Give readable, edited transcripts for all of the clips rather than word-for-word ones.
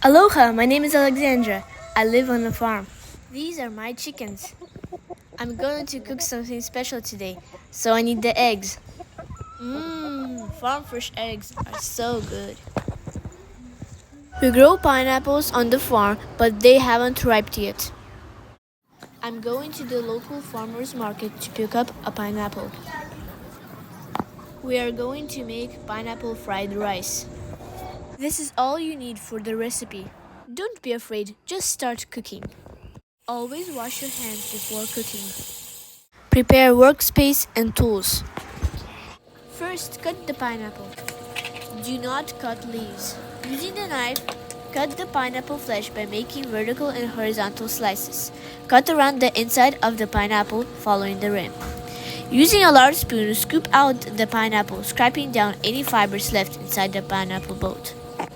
Aloha, my name is Alexandra. I live on a farm. These are my chickens. I'm going to cook something special today, so I need the eggs. Farm fresh eggs are so good. We grow pineapples on the farm, but they haven't ripened yet. I'm going to the local farmer's market to pick up a pineapple. We are going to make pineapple fried rice. This is all you need for the recipe. Don't be afraid, just start cooking. Always wash your hands before cooking. Prepare workspace and tools. First, cut the pineapple. Do not cut leaves. Using the knife, cut the pineapple flesh by making vertical and horizontal slices. Cut around the inside of the pineapple, following the rim. Using a large spoon, scoop out the pineapple, scraping down any fibers left inside the pineapple boat.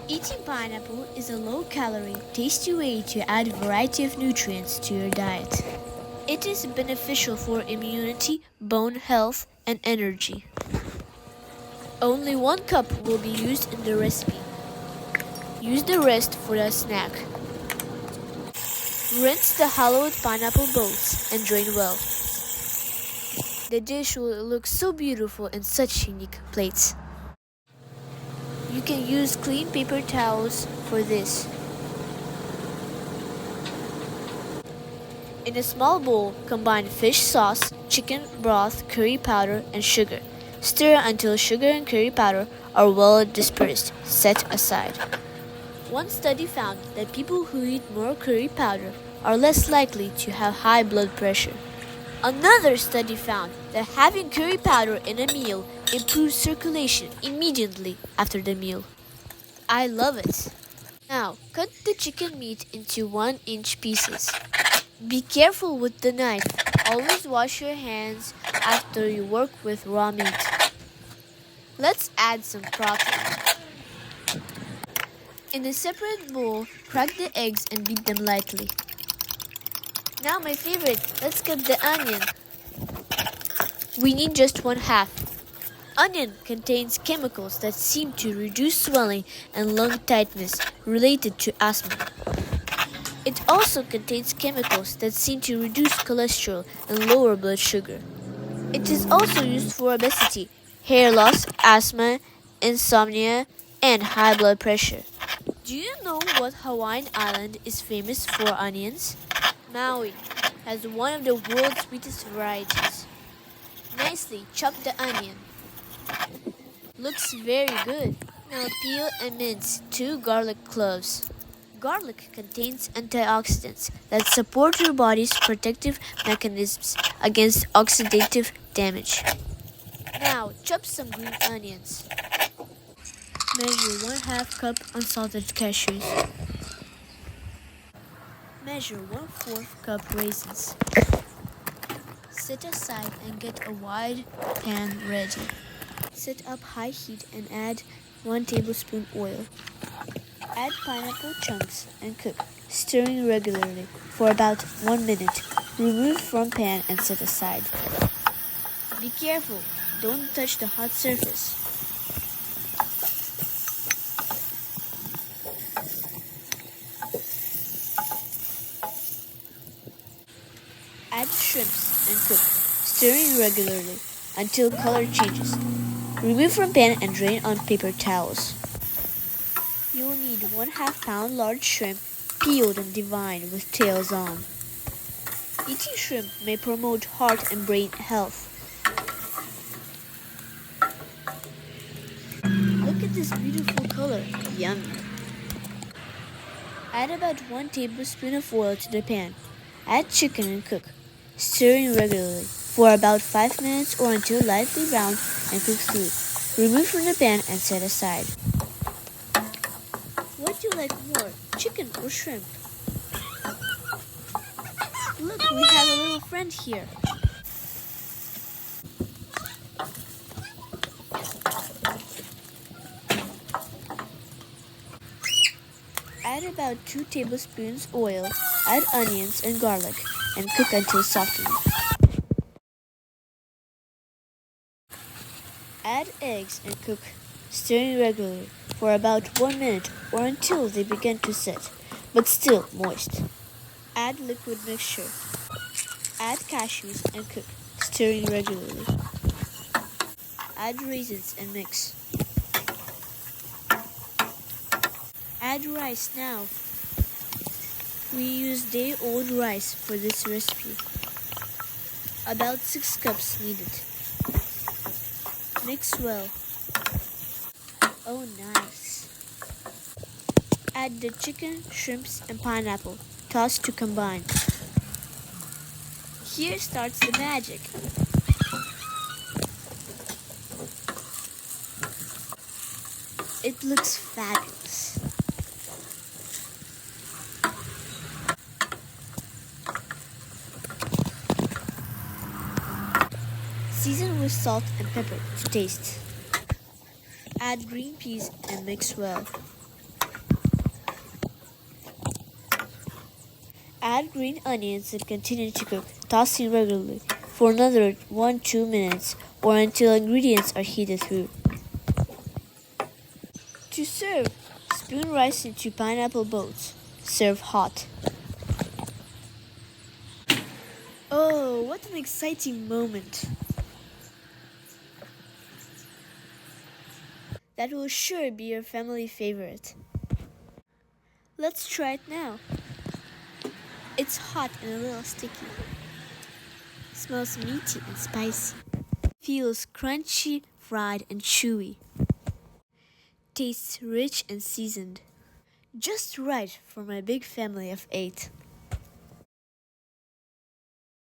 Eating pineapple is a low-calorie, tasty way to add a variety of nutrients to your diet. It is beneficial for immunity, bone health, and energy. Only 1 cup will be used in the recipe. Use the rest for a snack. Rinse the hollowed pineapple boats and drain well. The dish will look so beautiful in such unique plates. You can use clean paper towels for this. In a small bowl, combine fish sauce, chicken broth, curry powder, and sugar. Stir until sugar and curry powder are well dispersed. Set aside. One study found that people who eat more curry powder are less likely to have high blood pressure. Another study found that having curry powder in a meal improves circulation immediately after the meal. I love it. Now, cut the chicken meat into 1-inch pieces. Be careful with the knife. Always wash your hands after you work with raw meat. Let's add some protein. In a separate bowl, crack the eggs and beat them lightly. Now my favorite, let's cut the onion. We need just 1/2. Onion contains chemicals that seem to reduce swelling and lung tightness related to asthma. It also contains chemicals that seem to reduce cholesterol and lower blood sugar. It is also used for obesity, hair loss, asthma, insomnia, and high blood pressure. Do you know what Hawaiian island is famous for onions? Maui has one of the world's sweetest varieties. Nicely chop the onion. Looks very good. Now peel and mince 2 garlic cloves. Garlic contains antioxidants that support your body's protective mechanisms against oxidative damage. Now chop some green onions. Measure 1/2 cup unsalted cashews. Measure 1/4 cup raisins. Set aside and get a wide pan ready. Set up high heat and add 1 tablespoon oil. Add pineapple chunks and cook, stirring regularly for about 1 minute. Remove from pan and set aside. Be careful, don't touch the hot surface. Add shrimps and cook, stirring regularly until color changes. Remove from pan and drain on paper towels. You will need 1/2 pound large shrimp, peeled and deveined with tails on. Eating shrimp may promote heart and brain health. Look at this beautiful color. Yummy. Add about 1 tablespoon of oil to the pan. Add chicken and cook, stirring regularly for about 5 minutes or until lightly brown and cook through. Remove from the pan and set aside. What do you like more, chicken or shrimp? Look, we have a little friend here. Add about 2 tablespoons oil, add onions and garlic, and cook until softened. Add eggs and cook. stirring regularly for about 1 minute or until they begin to set, but still moist. Add liquid mixture. Add cashews and cook, stirring regularly. Add raisins and mix. Add rice now. We use day-old rice for this recipe. About 6 cups needed. Mix well. Oh, nice. Add the chicken, shrimps, and pineapple. Toss to combine. Here starts the magic. It looks fabulous. Season with salt and pepper to taste. Add green peas and mix well. Add green onions and continue to cook, tossing regularly for another 1-2 minutes or until ingredients are heated through. To serve, spoon rice into pineapple bowls. Serve hot. Oh, what an exciting moment! That will sure be your family favorite. Let's try it now. It's hot and a little sticky. Smells meaty and spicy. Feels crunchy, fried, and chewy. Tastes rich and seasoned. Just right for my big family of 8.